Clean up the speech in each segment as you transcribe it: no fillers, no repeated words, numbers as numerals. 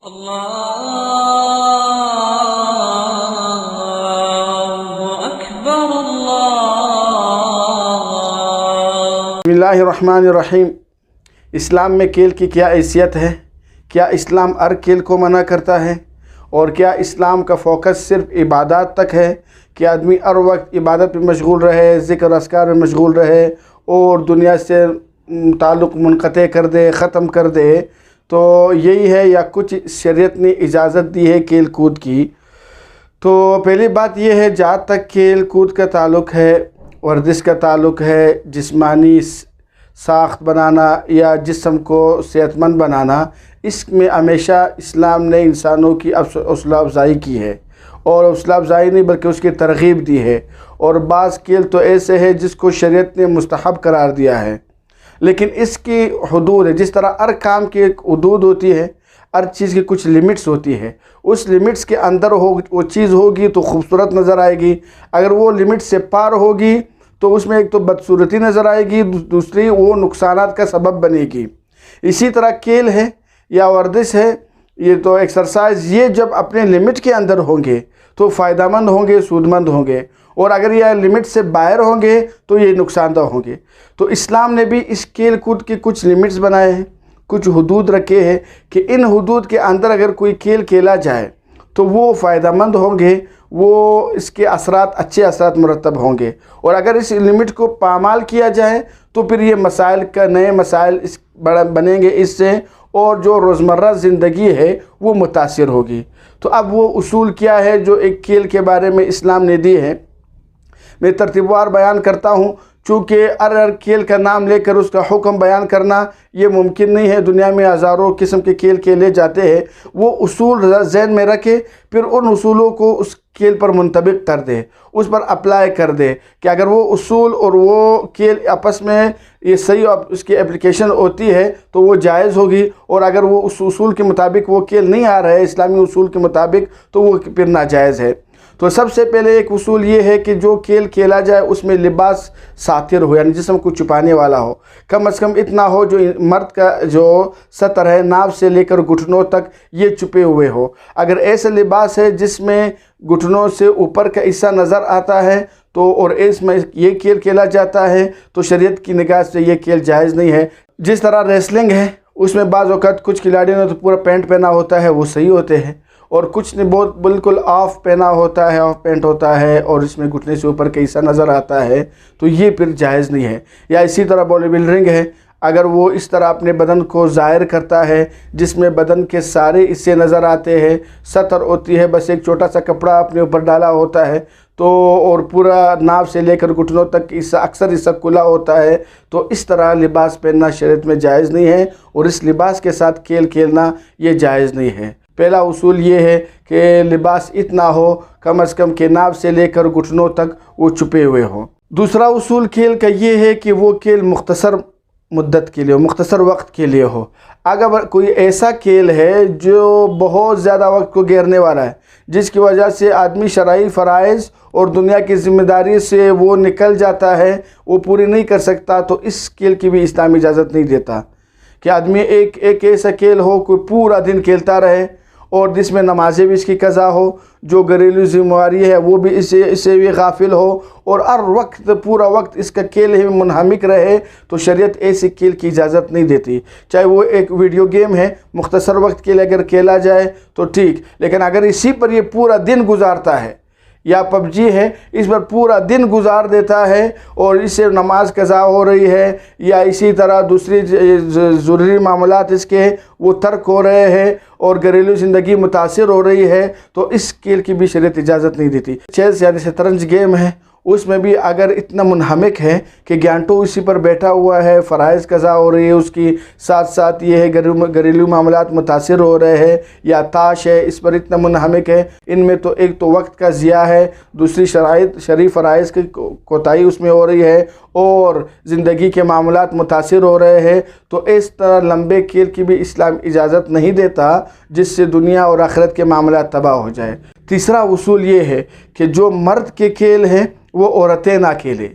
اللہ اکبر اللہ۔ بسم اللہ الرحمن الرحیم۔ اسلام میں کھیل کی کیا حیثیت ہے؟ کیا اسلام ہر کھیل کو منع کرتا ہے؟ اور کیا اسلام کا فوکس صرف عبادات تک ہے کہ آدمی ہر وقت عبادت میں مشغول رہے، ذکر اذکار میں مشغول رہے اور دنیا سے تعلق منقطع کر دے، ختم کر دے؟ تو یہی ہے یا کچھ شریعت نے اجازت دی ہے کھیل کود کی؟ تو پہلی بات یہ ہے، جہاں تک کھیل کود کا تعلق ہے، ورزش کا تعلق ہے، جسمانی ساخت بنانا یا جسم کو صحت مند بنانا، اس میں ہمیشہ اسلام نے انسانوں کی حوصلہ افزائی کی ہے، اور حوصلہ افزائی نہیں بلکہ اس کی ترغیب دی ہے۔ اور بعض کھیل تو ایسے ہیں جس کو شریعت نے مستحب قرار دیا ہے، لیکن اس کی حدود ہے۔ جس طرح ہر کام کی ایک حدود ہوتی ہے، ہر چیز کی کچھ لمٹس ہوتی ہے، اس لمٹس کے اندر وہ چیز ہوگی تو خوبصورت نظر آئے گی، اگر وہ لمٹ سے پار ہوگی تو اس میں ایک تو بدصورتی نظر آئے گی، دوسری وہ نقصانات کا سبب بنے گی۔ اسی طرح کھیل ہے یا ورزش ہے، یہ تو ایکسرسائز، یہ جب اپنے لمٹ کے اندر ہوں گے تو فائدہ مند ہوں گے، سود مند ہوں گے، اور اگر یہ لمٹ سے باہر ہوں گے تو یہ نقصان دہ ہوں گے۔ تو اسلام نے بھی اس کھیل کود کے کچھ لمٹس بنائے ہیں، کچھ حدود رکھے ہیں کہ ان حدود کے اندر اگر کوئی کھیل کھیلا جائے تو وہ فائدہ مند ہوں گے، وہ اس کے اثرات اچھے اثرات مرتب ہوں گے، اور اگر اس لمٹ کو پامال کیا جائے تو پھر یہ مسائل کا نئے مسائل بنیں گے اس سے، اور جو روزمرہ زندگی ہے وہ متاثر ہوگی۔ تو اب وہ اصول کیا ہے جو ایک کھیل کے بارے میں اسلام نے دی ہے، میں ترتیب وار بیان کرتا ہوں، چونکہ ہر کھیل کا نام لے کر اس کا حکم بیان کرنا یہ ممکن نہیں ہے۔ دنیا میں ہزاروں قسم کے کھیل کھیلے جاتے ہیں، وہ اصول ذہن میں رکھے، پھر ان اصولوں کو اس کھیل پر منطبق کر دے، اس پر اپلائی کر دے کہ اگر وہ اصول اور وہ کھیل آپس میں یہ صحیح اس کی اپلیکیشن ہوتی ہے تو وہ جائز ہوگی، اور اگر وہ اس اصول کے مطابق وہ کھیل نہیں آ رہا ہے اسلامی اصول کے مطابق تو وہ پھر ناجائز ہے۔ تو سب سے پہلے ایک اصول یہ ہے کہ جو کھیل کھیلا جائے اس میں لباس ساتر ہو، یعنی جسم کو چھپانے والا ہو، کم از کم اتنا ہو جو مرد کا جو سطر ہے ناف سے لے کر گھٹنوں تک یہ چھپے ہوئے ہو۔ اگر ایسا لباس ہے جس میں گھٹنوں سے اوپر کا حصہ نظر آتا ہے تو اور اس میں یہ کھیل کھیلا جاتا ہے تو شریعت کی نگاہ سے یہ کھیل جائز نہیں ہے۔ جس طرح ریسلنگ ہے، اس میں بعض اوقات کچھ کھلاڑیوں نے تو پورا پینٹ پہنا ہوتا ہے، وہ صحیح ہوتے ہیں، اور کچھ نے بہت بالکل آف پہنا ہوتا ہے، آف پینٹ ہوتا ہے اور اس میں گھٹنے سے اوپر کا حصہ نظر آتا ہے تو یہ پھر جائز نہیں ہے۔ یا اسی طرح باڈی بلڈرنگ ہے، اگر وہ اس طرح اپنے بدن کو ظاہر کرتا ہے جس میں بدن کے سارے حصے نظر آتے ہیں، سطر ہوتی ہے، بس ایک چھوٹا سا کپڑا اپنے اوپر ڈالا ہوتا ہے تو اور پورا ناف سے لے کر گھٹنوں تک حصہ اکثر حصہ کھلا ہوتا ہے، تو اس طرح لباس پہننا شریعت میں جائز نہیں ہے، اور اس لباس کے ساتھ کھیل کھیلنا یہ جائز نہیں ہے۔ پہلا اصول یہ ہے کہ لباس اتنا ہو کم از کم کہ ناف سے لے کر گھٹنوں تک وہ چھپے ہوئے ہوں۔ دوسرا اصول کھیل کا یہ ہے کہ وہ کھیل مختصر مدت کے لیے ہو، مختصر وقت کے لیے ہو۔ اگر کوئی ایسا کھیل ہے جو بہت زیادہ وقت کو گھیرنے والا ہے، جس کی وجہ سے آدمی شرعی فرائض اور دنیا کی ذمہ داری سے وہ نکل جاتا ہے، وہ پوری نہیں کر سکتا، تو اس کھیل کی بھی اسلام اجازت نہیں دیتا کہ آدمی ایک ایسا کھیل ہو کوئی پورا دن کھیلتا رہے، اور جس میں نمازیں بھی اس کی قضا ہو، جو گھریلو ذمہ داری ہے وہ بھی اس سے بھی غافل ہو، اور ہر وقت پورا وقت اس کا کھیل ہی منہمک رہے، تو شریعت ایسے کھیل کی اجازت نہیں دیتی۔ چاہے وہ ایک ویڈیو گیم ہے، مختصر وقت کے لیے اگر کھیلا جائے تو ٹھیک، لیکن اگر اسی پر یہ پورا دن گزارتا ہے، یا پب جی ہے، اس پر پورا دن گزار دیتا ہے اور اس سے نماز قضا ہو رہی ہے، یا اسی طرح دوسری ضروری معاملات اس کے وہ ترک ہو رہے ہیں اور گھریلو زندگی متاثر ہو رہی ہے، تو اس کھیل کی بھی شریعت اجازت نہیں دیتی۔ چیس یعنی شطرنج گیم ہے، اس میں بھی اگر اتنا منہمک ہے کہ گھنٹوں اسی پر بیٹھا ہوا ہے، فرائض قضا ہو رہی ہے اس کی، ساتھ ساتھ یہ ہے گھریلو معاملات متاثر ہو رہے ہیں، یا تاش ہے، اس پر اتنا منہمک ہے، ان میں تو ایک تو وقت کا ضیاع ہے، دوسری شرعی فرائض کی کوتاہی اس میں ہو رہی ہے، اور زندگی کے معاملات متاثر ہو رہے ہیں، تو اس طرح لمبے کھیل کی بھی اسلام اجازت نہیں دیتا جس سے دنیا اور آخرت کے معاملات تباہ ہو جائے۔ تیسرا اصول یہ ہے کہ جو مرد کے کھیل ہیں وہ عورتیں نہ کھیلیں،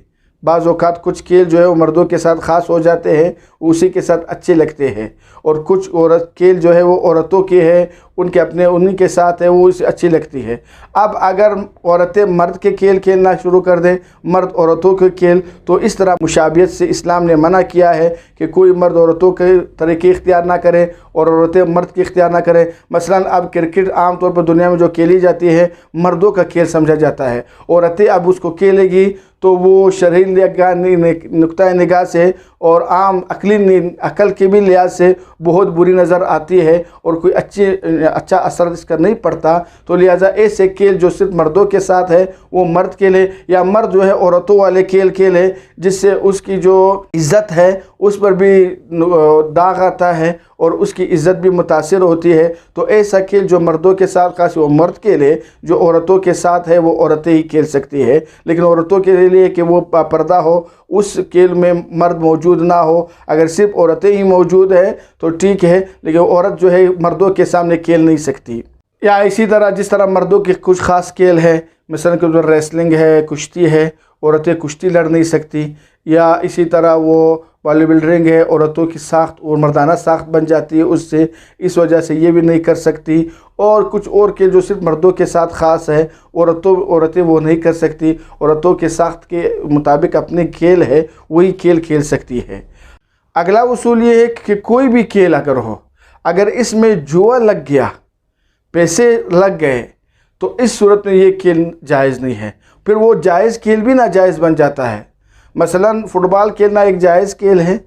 بعض اوقات کچھ کھیل جو ہے وہ مردوں کے ساتھ خاص ہو جاتے ہیں، اسی کے ساتھ اچھے لگتے ہیں، اور کچھ کھیل جو ہے وہ عورتوں کے ہے، ان کے اپنے انہی کے ساتھ ہے، وہ اسے اچھی لگتی ہے۔ اب اگر عورتیں مرد کے کھیل کھیلنا شروع کر دیں، مرد عورتوں کے کھیل، تو اس طرح مشابہت سے اسلام نے منع کیا ہے کہ کوئی مرد عورتوں کے طریقے اختیار نہ کرے اور عورتیں مرد کے اختیار نہ کریں۔ مثلا اب کرکٹ عام طور پر دنیا میں جو کھیلی جاتی ہے مردوں کا کھیل سمجھا جاتا ہے، عورتیں اب اس کو کھیلے گی تو وہ شرعی نقطہ نگاہ سے اور عام عقل کے بھی لحاظ سے بہت بری نظر آتی ہے اور کوئی اچھا اثر اس کا نہیں پڑتا۔ تو لہٰذا ایسے کھیل جو صرف مردوں کے ساتھ ہے وہ مرد کھیلے، یا مرد جو ہے عورتوں والے کھیل کھیلے جس سے اس کی جو عزت ہے اس پر بھی داغ آتا ہے اور اس کی عزت بھی متاثر ہوتی ہے۔ تو ایسا کھیل جو مردوں کے ساتھ خاص وہ مرد کھیلے، جو عورتوں کے ساتھ ہے وہ عورتیں ہی کھیل سکتی ہے، لیکن عورتوں کے لیے کہ وہ پردہ ہو، اس کھیل میں مرد موجود نہ ہو۔ اگر صرف عورتیں ہی موجود ہیں تو ٹھیک ہے، لیکن عورت جو ہے مردوں کے سامنے کھیل نہیں سکتی۔ یا اسی طرح جس طرح مردوں کے کچھ خاص کھیل ہے، مثلا کہ جو ریسلنگ ہے، کشتی ہے، عورتیں کشتی لڑ نہیں سکتی، یا اسی طرح وہ باڈی بلڈرنگ ہے، عورتوں کی ساخت اور مردانہ ساخت بن جاتی ہے اس سے، اس وجہ سے یہ بھی نہیں کر سکتی۔ اور کچھ اور کھیل جو صرف مردوں کے ساتھ خاص ہے، عورتیں وہ نہیں کر سکتی، عورتوں کے ساخت کے مطابق اپنے کھیل ہے وہی کھیل کھیل سکتی ہے۔ اگلا اصول یہ ہے کہ کوئی بھی کھیل اگر ہو، اگر اس میں جوا لگ گیا، پیسے لگ گئے، تو اس صورت میں یہ کھیل جائز نہیں ہے، پھر وہ جائز کھیل بھی ناجائز بن جاتا ہے۔ مثلا فٹ بال کھیلنا ایک جائز کھیل ہے،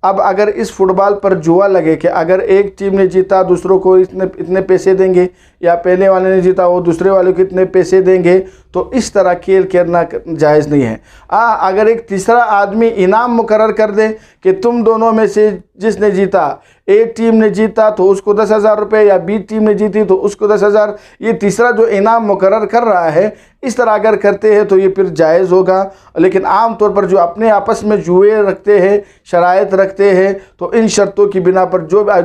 اب اگر اس فٹ بال پر جوا لگے کہ اگر ایک ٹیم نے جیتا دوسروں کو اتنے پیسے دیں گے، یا پہلے والے نے جیتا وہ دوسرے والے کو اتنے پیسے دیں گے، تو اس طرح کھیل کھیلنا جائز نہیں ہے۔ اگر ایک تیسرا آدمی انعام مقرر کر دے کہ تم دونوں میں سے جس نے جیتا، ایک ٹیم نے جیتا تو اس کو 10,000 روپے، یا بی ٹیم نے جیتی تو اس کو 10,000، یہ تیسرا جو انعام مقرر کر رہا ہے، اس طرح اگر کرتے ہیں تو یہ پھر جائز ہوگا۔ لیکن عام طور پر جو اپنے آپس میں جوئے رکھتے ہیں، شرائط رکھتے ہیں، تو ان شرطوں کی بنا پر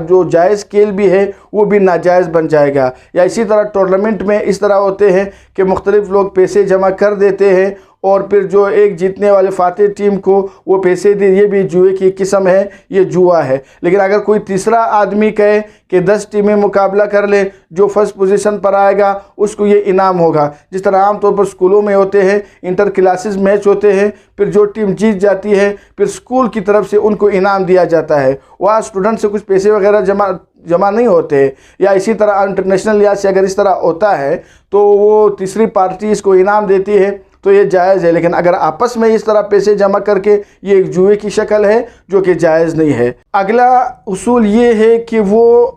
جو جائز کھیل بھی ہے وہ بھی ناجائز بن جائے گا۔ یا اسی طرح ٹورنامنٹ میں اس طرح ہوتے ہیں کہ مختلف لوگ پیسے جمع کر دیتے ہیں، اور پھر جو ایک جیتنے والے فاتح ٹیم کو وہ پیسے دے، یہ بھی جوئے کی قسم ہے، یہ جوا ہے۔ لیکن اگر کوئی تیسرا آدمی کہے کہ 10 ٹیمیں مقابلہ کر لیں، جو فرسٹ پوزیشن پر آئے گا اس کو یہ انعام ہوگا، جس طرح عام طور پر سکولوں میں ہوتے ہیں، انٹر کلاسز میچ ہوتے ہیں، پھر جو ٹیم جیت جاتی ہے پھر سکول کی طرف سے ان کو انعام دیا جاتا ہے، وہاں اسٹوڈنٹ سے کچھ پیسے وغیرہ جمع نہیں ہوتے۔ یا اسی طرح انٹرنیشنل لحاظ سے اگر اس طرح ہوتا ہے تو وہ تیسری پارٹی اس کو انعام دیتی ہے تو یہ جائز ہے، لیکن اگر آپس میں اس طرح پیسے جمع کر کے، یہ ایک جوئے کی شکل ہے جو کہ جائز نہیں ہے۔ اگلا اصول یہ ہے کہ وہ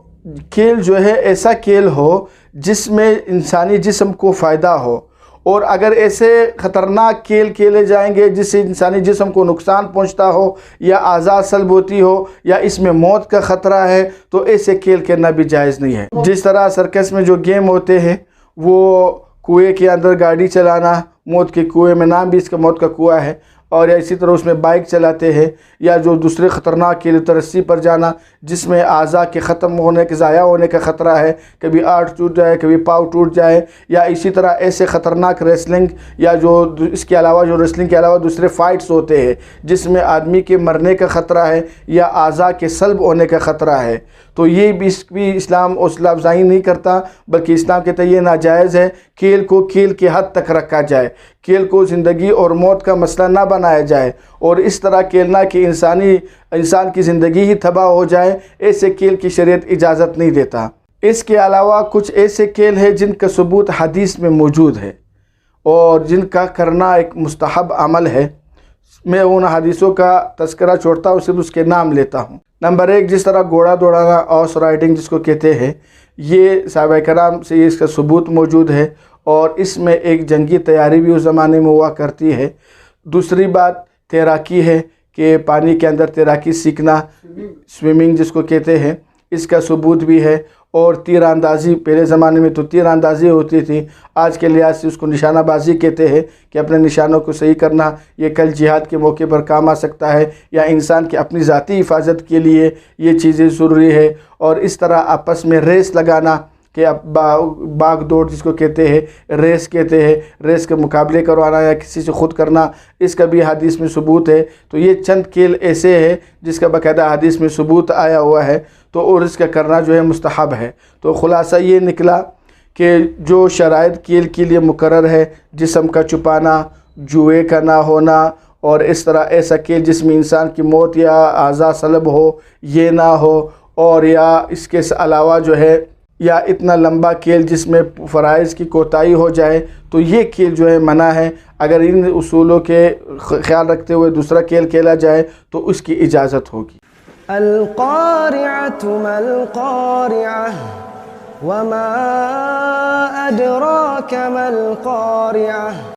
کھیل جو ہے ایسا کھیل ہو جس میں انسانی جسم کو فائدہ ہو، اور اگر ایسے خطرناک کھیل کھیلے جائیں گے جس سے انسانی جسم کو نقصان پہنچتا ہو، یا اعضاء سلب ہوتی ہو، یا اس میں موت کا خطرہ ہے، تو ایسے کھیل کھیلنا بھی جائز نہیں ہے۔ جس طرح سرکس میں جو گیم ہوتے ہیں، وہ کنویں کے اندر گاڑی چلانا، موت کے کنویں میں، نام بھی اس کا موت کا کنواں ہے، اور اسی طرح اس میں بائک چلاتے ہیں، یا جو دوسرے خطرناک کھیل رسی پر جانا جس میں اعضاء کے ختم ہونے کے، ضائع ہونے کا خطرہ ہے، کبھی آنٹ ٹوٹ جائے، کبھی پاؤں ٹوٹ جائے، یا اسی طرح ایسے خطرناک ریسلنگ، یا جو اس کے علاوہ جو ریسلنگ کے علاوہ دوسرے فائٹس ہوتے ہیں جس میں آدمی کے مرنے کا خطرہ ہے یا اعضاء کے سلب ہونے کا خطرہ ہے، تو یہ بھی اسلام حوصلہ افزائی نہیں کرتا، بلکہ اسلام کہتا ہے یہ ناجائز ہے۔ کھیل کو کھیل کے حد تک رکھا جائے، کھیل کو زندگی اور موت کا مسئلہ نہ بنایا جائے، اور اس طرح کھیلنا کہ انسان کی زندگی ہی تباہ ہو جائے، ایسے کھیل کی شریعت اجازت نہیں دیتا۔ اس کے علاوہ کچھ ایسے کھیل ہیں جن کا ثبوت حدیث میں موجود ہے اور جن کا کرنا ایک مستحب عمل ہے، میں ان حدیثوں کا تذکرہ چھوڑتا ہوں، صرف اس کے نام لیتا ہوں۔ نمبر 1، جس طرح گھوڑا دوڑانا، ہارس رائڈنگ جس کو کہتے ہیں، یہ صحابہ کرام سے اس کا ثبوت موجود ہے، اور اس میں ایک جنگی تیاری بھی اس زمانے میں ہوا کرتی ہے۔ دوسری بات تیراکی ہے کہ پانی کے اندر تیراکی سیکھنا، سوئمنگ جس کو کہتے ہیں، اس کا ثبوت بھی ہے۔ اور تیر اندازی، پہلے زمانے میں تو تیر اندازی ہوتی تھی، آج کے لحاظ سے اس کو نشانہ بازی کہتے ہیں کہ اپنے نشانوں کو صحیح کرنا، یہ کل جہاد کے موقع پر کام آ سکتا ہے، یا انسان کی اپنی ذاتی حفاظت کے لیے یہ چیزیں ضروری ہے۔ اور اس طرح آپس میں ریس لگانا کہ اب باغ دوڑ جس کو کہتے ہیں، ریس کہتے ہیں، ریس کے مقابلے کروانا یا کسی سے خود کرنا، اس کا بھی حدیث میں ثبوت ہے۔ تو یہ چند کھیل ایسے ہیں جس کا باقاعدہ حدیث میں ثبوت آیا ہوا ہے، تو اور اس کا کرنا جو ہے مستحب ہے۔ تو خلاصہ یہ نکلا کہ جو شرائط کھیل کے لیے مقرر ہے، جسم کا چھپانا، جوئے کا نہ ہونا، اور اس طرح ایسا کھیل جس میں انسان کی موت یا اعضاء سلب ہو یہ نہ ہو، اور یا اس کے علاوہ جو ہے یا اتنا لمبا کھیل جس میں فرائض کی کوتاہی ہو جائے، تو یہ کھیل جو ہے منع ہے۔ اگر ان اصولوں کے خیال رکھتے ہوئے دوسرا کھیل کھیلا جائے تو اس کی اجازت ہوگی۔ القارعة ما القارعة وما أدراك ما القارعة